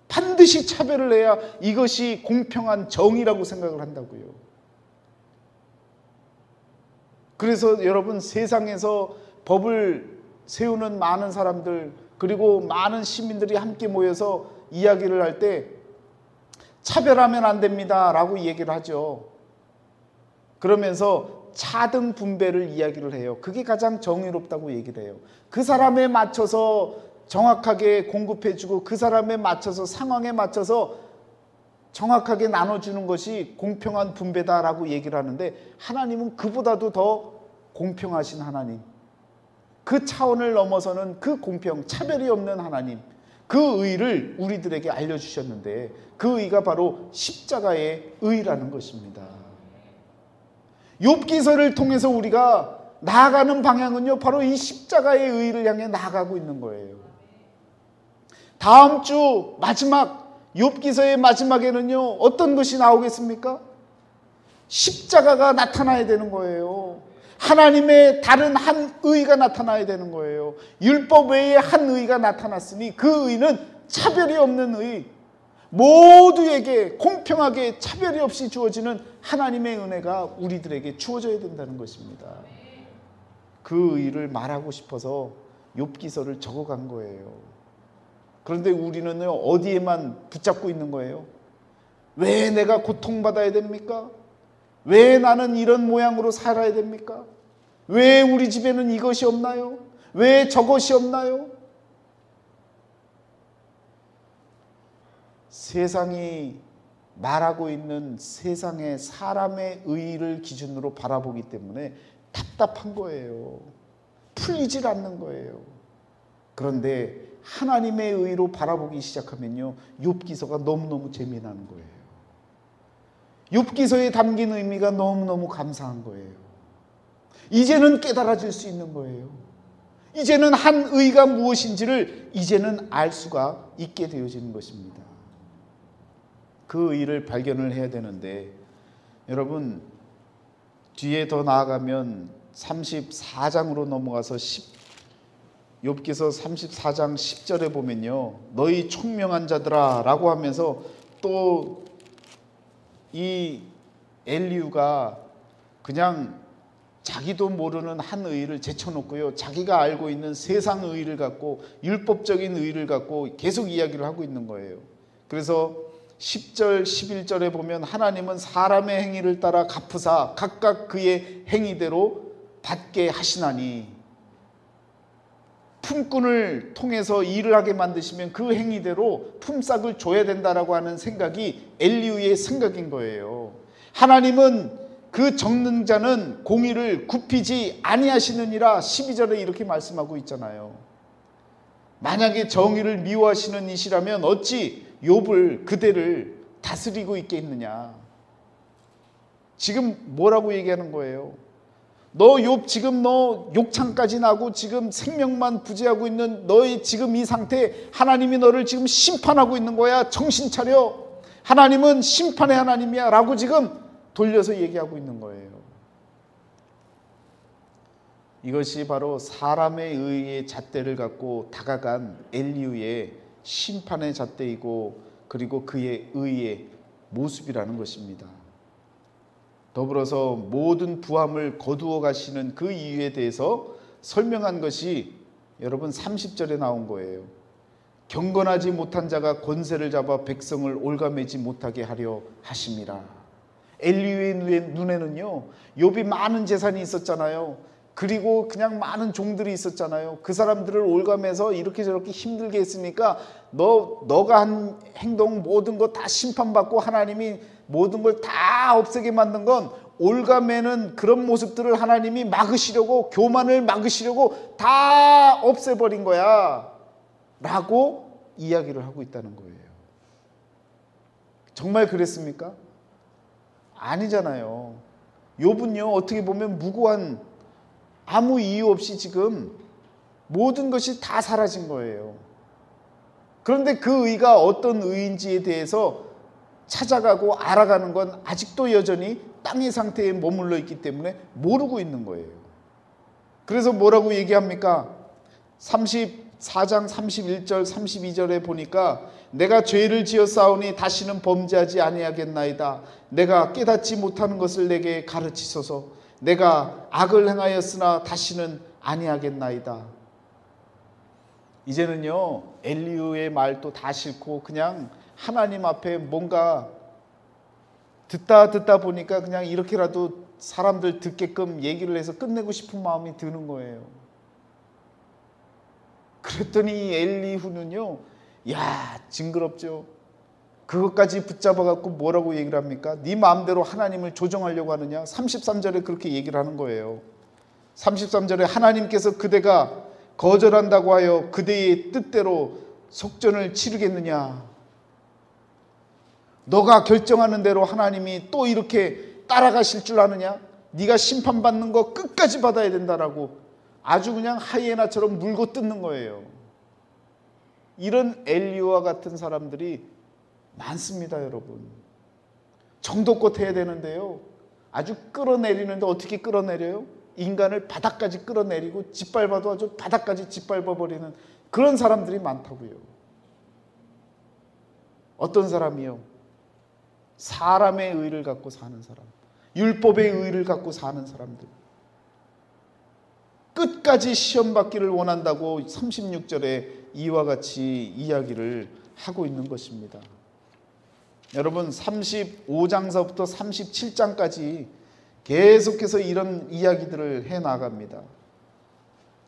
반드시 차별을 해야 이것이 공평한 정의라고 생각을 한다고요. 그래서 여러분, 세상에서 법을 세우는 많은 사람들, 그리고 많은 시민들이 함께 모여서 이야기를 할 때 차별하면 안 됩니다 라고 얘기를 하죠. 그러면서 차등 분배를 이야기를 해요. 그게 가장 정의롭다고 얘기를 해요. 그 사람에 맞춰서 정확하게 공급해주고 그 사람에 맞춰서, 상황에 맞춰서 정확하게 나눠주는 것이 공평한 분배다라고 얘기를 하는데, 하나님은 그보다도 더 공평하신 하나님, 그 차원을 넘어서는 그 공평, 차별이 없는 하나님, 그 의를 우리들에게 알려주셨는데, 그 의가 바로 십자가의 의라는 것입니다. 욥기서를 통해서 우리가 나아가는 방향은요 바로 이 십자가의 의를 향해 나아가고 있는 거예요. 다음 주 마지막 욥기서의 마지막에는요 어떤 것이 나오겠습니까? 십자가가 나타나야 되는 거예요. 하나님의 다른 한 의가 나타나야 되는 거예요. 율법 외에 한 의가 나타났으니 그 의는 차별이 없는 의, 모두에게 공평하게 차별이 없이 주어지는 하나님의 은혜가 우리들에게 주어져야 된다는 것입니다. 그 의를 말하고 싶어서 욥기서를 적어간 거예요. 그런데 우리는 어디에만 붙잡고 있는 거예요? 왜 내가 고통받아야 됩니까? 왜 나는 이런 모양으로 살아야 됩니까? 왜 우리 집에는 이것이 없나요? 왜 저것이 없나요? 세상이 말하고 있는 세상의 사람의 의의를 기준으로 바라보기 때문에 답답한 거예요. 풀리질 않는 거예요. 그런데 하나님의 의로 바라보기 시작하면요 욥기서가 너무너무 재미나는 거예요. 욥기서에 담긴 의미가 너무너무 감사한 거예요. 이제는 깨달아질 수 있는 거예요. 이제는 한 의가 무엇인지를 이제는 알 수가 있게 되어지는 것입니다. 그 의를 발견을 해야 되는데, 여러분 뒤에 더 나아가면 34장으로 넘어가서 욥기서 34장 10절에 보면요 너희 총명한 자들아 라고 하면서 또 이 엘리후가 그냥 자기도 모르는 한 의를 제쳐놓고요 자기가 알고 있는 세상 의를 갖고, 율법적인 의를 갖고 계속 이야기를 하고 있는 거예요. 그래서 10절 11절에 보면 하나님은 사람의 행위를 따라 갚으사 각각 그의 행위대로 받게 하시나니, 품꾼을 통해서 일을 하게 만드시면 그 행위대로 품삯을 줘야 된다라고 하는 생각이 엘리후의 생각인 거예요. 하나님은 그 적는 자는 공의를 굽히지 아니하시느니라 12절에 이렇게 말씀하고 있잖아요. 만약에 정의를 미워하시는 이시라면 어찌 욥을 그대를 다스리고 있겠느냐. 지금 뭐라고 얘기하는 거예요? 너 욥 지금 너 욕창까지 나고 지금 생명만 부재하고 있는 너의 지금 이 상태, 하나님이 너를 지금 심판하고 있는 거야. 정신 차려. 하나님은 심판의 하나님이야 라고 지금 돌려서 얘기하고 있는 거예요. 이것이 바로 사람의 의의 잣대를 갖고 다가간 엘리후의 심판의 잣대이고, 그리고 그의 의의 모습이라는 것입니다. 더불어서 모든 부함을 거두어 가시는 그 이유에 대해서 설명한 것이 여러분 30절에 나온 거예요. 경건하지 못한 자가 권세를 잡아 백성을 올가매지 못하게 하려 하심이라. 엘리후의 눈에는요, 욥이 많은 재산이 있었잖아요. 그리고 그냥 많은 종들이 있었잖아요. 그 사람들을 올가매서 이렇게 저렇게 힘들게 했으니까 너가 한 행동 모든 거 다 심판받고 하나님이 모든 걸 다 없애게 만든 건 올가매는 그런 모습들을 하나님이 막으시려고, 교만을 막으시려고 다 없애버린 거야 라고 이야기를 하고 있다는 거예요. 정말 그랬습니까? 아니잖아요. 욥은요, 어떻게 보면 무고한, 아무 이유 없이 지금 모든 것이 다 사라진 거예요. 그런데 그 의가 어떤 의인지에 대해서 찾아가고 알아가는 건 아직도 여전히 땅의 상태에 머물러 있기 때문에 모르고 있는 거예요. 그래서 뭐라고 얘기합니까? 34장 31절 32절에 보니까 내가 죄를 지었사오니 다시는 범죄하지 아니하겠나이다. 내가 깨닫지 못하는 것을 내게 가르치소서. 내가 악을 행하였으나 다시는 아니하겠나이다. 이제는요, 엘리후의 말도 다 싫고 그냥 하나님 앞에 뭔가 듣다 보니까 그냥 이렇게라도 사람들 듣게끔 얘기를 해서 끝내고 싶은 마음이 드는 거예요. 그랬더니 엘리후는요, 야, 징그럽죠. 그것까지 붙잡아 갖고 뭐라고 얘기를 합니까? 네 마음대로 하나님을 조정하려고 하느냐? 33절에 그렇게 얘기를 하는 거예요. 33절에 하나님께서 그대가 거절한다고 하여 그대의 뜻대로 속전을 치르겠느냐? 너가 결정하는 대로 하나님이 또 이렇게 따라가실 줄 아느냐? 네가 심판받는 거 끝까지 받아야 된다라고 아주 그냥 하이에나처럼 물고 뜯는 거예요. 이런 엘리후와 같은 사람들이 많습니다, 여러분. 정도껏 해야 되는데요, 아주 끌어내리는데 어떻게 끌어내려요? 인간을 바닥까지 끌어내리고 짓밟아도 아주 바닥까지 짓밟아버리는 그런 사람들이 많다고요. 어떤 사람이요? 사람의 의를 갖고 사는 사람, 율법의 의를 갖고 사는 사람들, 끝까지 시험 받기를 원한다고 36절에 이와 같이 이야기를 하고 있는 것입니다. 여러분, 35장서부터 37장까지 계속해서 이런 이야기들을 해나갑니다.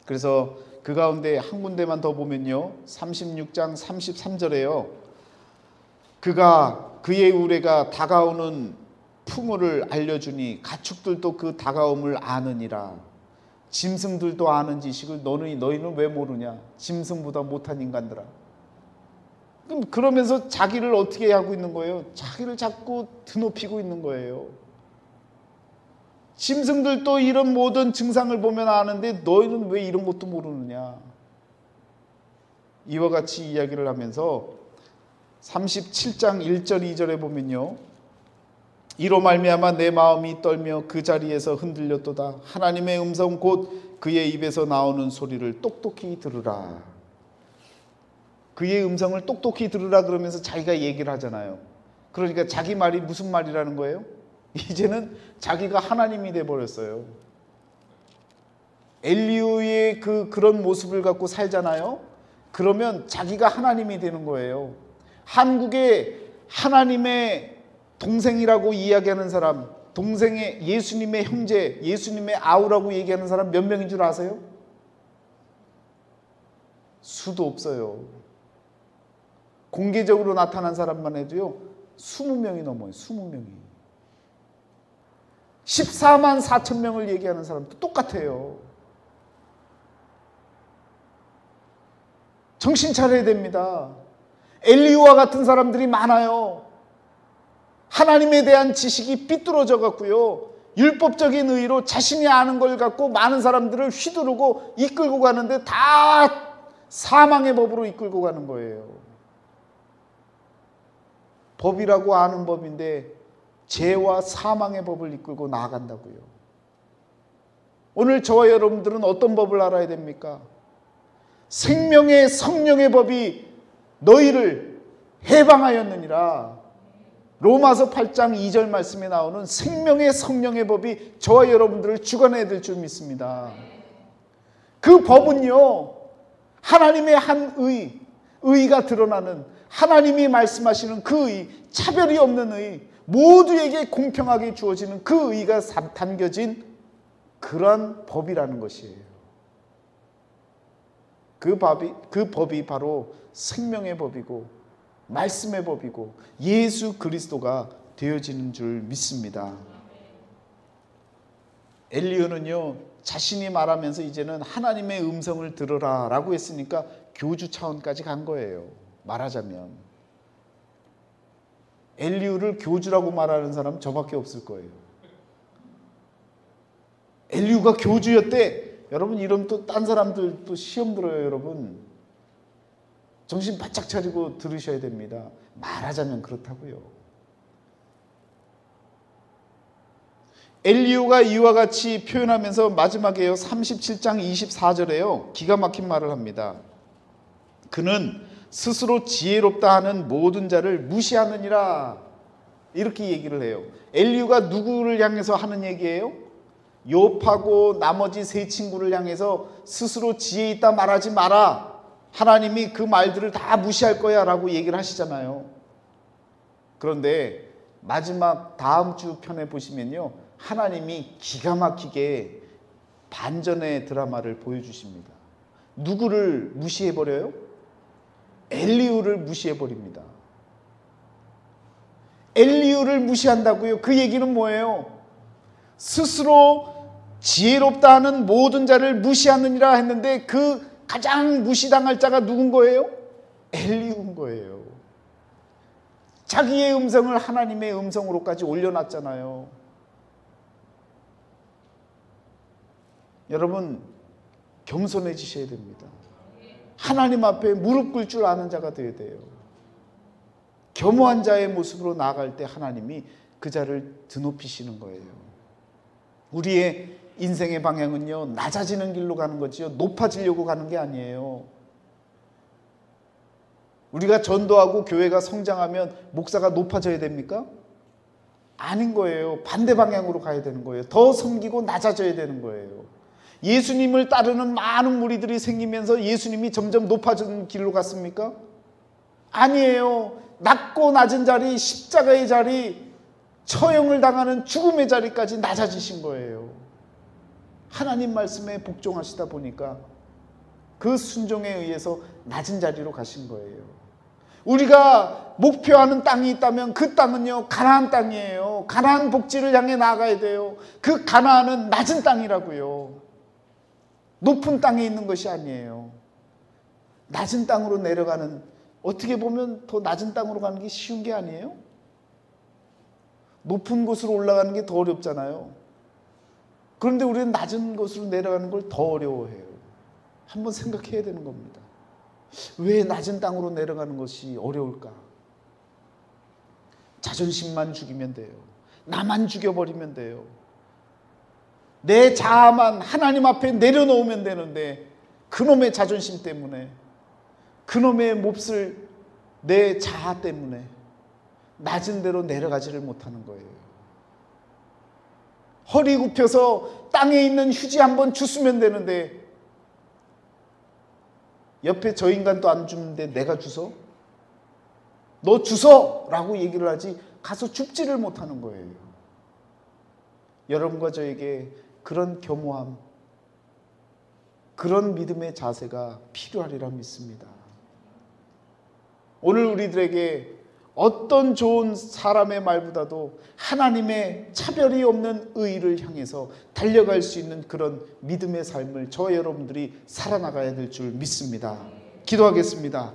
그래서 그 가운데 한 군데만 더 보면요, 36장 33절에요. 그의 우레가 다가오는 풍우를 알려주니 가축들도 그 다가옴을 아느니라. 짐승들도 아는 지식을 너희는 왜 모르냐? 짐승보다 못한 인간들아. 그러면서 자기를 어떻게 하고 있는 거예요? 자기를 자꾸 드높이고 있는 거예요. 짐승들도 이런 모든 증상을 보면 아는데 너희는 왜 이런 것도 모르느냐? 이와 같이 이야기를 하면서 37장 1절 2절에 보면요, 이로 말미암아 내 마음이 떨며 그 자리에서 흔들렸도다. 하나님의 음성 곧 그의 입에서 나오는 소리를 똑똑히 들으라. 그의 음성을 똑똑히 들으라 그러면서 자기가 얘기를 하잖아요. 그러니까 자기 말이 무슨 말이라는 거예요? 이제는 자기가 하나님이 돼버렸어요. 엘리후의 그런 모습을 갖고 살잖아요. 그러면 자기가 하나님이 되는 거예요. 한국에 하나님의 동생이라고 이야기하는 사람, 동생의 예수님의 형제, 예수님의 아우라고 얘기하는 사람 몇 명인 줄 아세요? 수도 없어요. 공개적으로 나타난 사람만 해도요 20명이 넘어요. 20명이. 14만 4천 명을 얘기하는 사람도 똑같아요. 정신 차려야 됩니다. 엘리후와 같은 사람들이 많아요. 하나님에 대한 지식이 삐뚤어져 갖고요, 율법적인 의의로 자신이 아는 걸 갖고 많은 사람들을 휘두르고 이끌고 가는데 다 사망의 법으로 이끌고 가는 거예요. 법이라고 아는 법인데 죄와 사망의 법을 이끌고 나아간다고요. 오늘 저와 여러분들은 어떤 법을 알아야 됩니까? 생명의 성령의 법이 너희를 해방하였느니라. 로마서 8장 2절 말씀에 나오는 생명의 성령의 법이 저와 여러분들을 주관해야 될 줄 믿습니다. 그 법은요, 하나님의 한 의가 드러나는, 하나님이 말씀하시는 그 의, 차별이 없는 의, 모두에게 공평하게 주어지는 그 의가 담겨진 그러한 법이라는 것이에요. 그 법이 바로 생명의 법이고 말씀의 법이고 예수 그리스도가 되어지는 줄 믿습니다. 엘리야는요, 자신이 말하면서 이제는 하나님의 음성을 들으라 라고 했으니까 교주 차원까지 간 거예요. 말하자면 엘리야를 교주라고 말하는 사람은 저밖에 없을 거예요. 엘리야가 교주였대. 여러분, 이러면 또 딴 사람들 또 시험 들어요. 여러분, 정신 바짝 차리고 들으셔야 됩니다. 말하자면 그렇다고요. 엘리야가 이와 같이 표현하면서 마지막에요, 37장 24절에요, 기가 막힌 말을 합니다. 그는 스스로 지혜롭다 하는 모든 자를 무시하느니라, 이렇게 얘기를 해요. 엘리야가 누구를 향해서 하는 얘기예요? 욥하고 나머지 세 친구를 향해서 스스로 지혜 있다 말하지 마라, 하나님이 그 말들을 다 무시할 거야 라고 얘기를 하시잖아요. 그런데 마지막 다음 주 편에 보시면요, 하나님이 기가 막히게 반전의 드라마를 보여주십니다. 누구를 무시해버려요? 엘리야를 무시해버립니다. 엘리야를 무시한다고요? 그 얘기는 뭐예요? 스스로 지혜롭다 하는 모든 자를 무시하느니라 했는데 그 가장 무시당할 자가 누군 거예요? 엘리야인 거예요. 자기의 음성을 하나님의 음성으로까지 올려놨잖아요. 여러분, 겸손해지셔야 됩니다. 하나님 앞에 무릎 꿇을 줄 아는 자가 되어야 돼요. 겸허한 자의 모습으로 나아갈 때 하나님이 그 자를 드높이시는 거예요. 우리의 인생의 방향은요, 낮아지는 길로 가는 거지요, 높아지려고 가는 게 아니에요. 우리가 전도하고 교회가 성장하면 목사가 높아져야 됩니까? 아닌 거예요. 반대 방향으로 가야 되는 거예요. 더 섬기고 낮아져야 되는 거예요. 예수님을 따르는 많은 무리들이 생기면서 예수님이 점점 높아지는 길로 갔습니까? 아니에요. 낮고 낮은 자리, 십자가의 자리, 처형을 당하는 죽음의 자리까지 낮아지신 거예요. 하나님 말씀에 복종하시다 보니까 그 순종에 의해서 낮은 자리로 가신 거예요. 우리가 목표하는 땅이 있다면 그 땅은요, 가나안 땅이에요. 가나안 복지를 향해 나아가야 돼요. 그 가나안은 낮은 땅이라고요. 높은 땅에 있는 것이 아니에요. 낮은 땅으로 내려가는, 어떻게 보면 더 낮은 땅으로 가는 게 쉬운 게 아니에요? 높은 곳으로 올라가는 게 더 어렵잖아요. 그런데 우리는 낮은 곳으로 내려가는 걸 더 어려워해요. 한번 생각해야 되는 겁니다. 왜 낮은 땅으로 내려가는 것이 어려울까? 자존심만 죽이면 돼요. 나만 죽여버리면 돼요. 내 자아만 하나님 앞에 내려놓으면 되는데, 그놈의 자존심 때문에, 그놈의 몹쓸 내 자아 때문에 낮은 데로 내려가지를 못하는 거예요. 허리 굽혀서 땅에 있는 휴지 한번 주스면 되는데 옆에 저 인간도 안 주는데 내가 주소? 너 주소! 라고 얘기를 하지 가서 줍지를 못하는 거예요. 여러분과 저에게 그런 겸허함, 그런 믿음의 자세가 필요하리라 믿습니다. 오늘 우리들에게 어떤 좋은 사람의 말보다도 하나님의 차별이 없는 의의를 향해서 달려갈 수 있는 그런 믿음의 삶을 저 여러분들이 살아나가야 될 줄 믿습니다. 기도하겠습니다.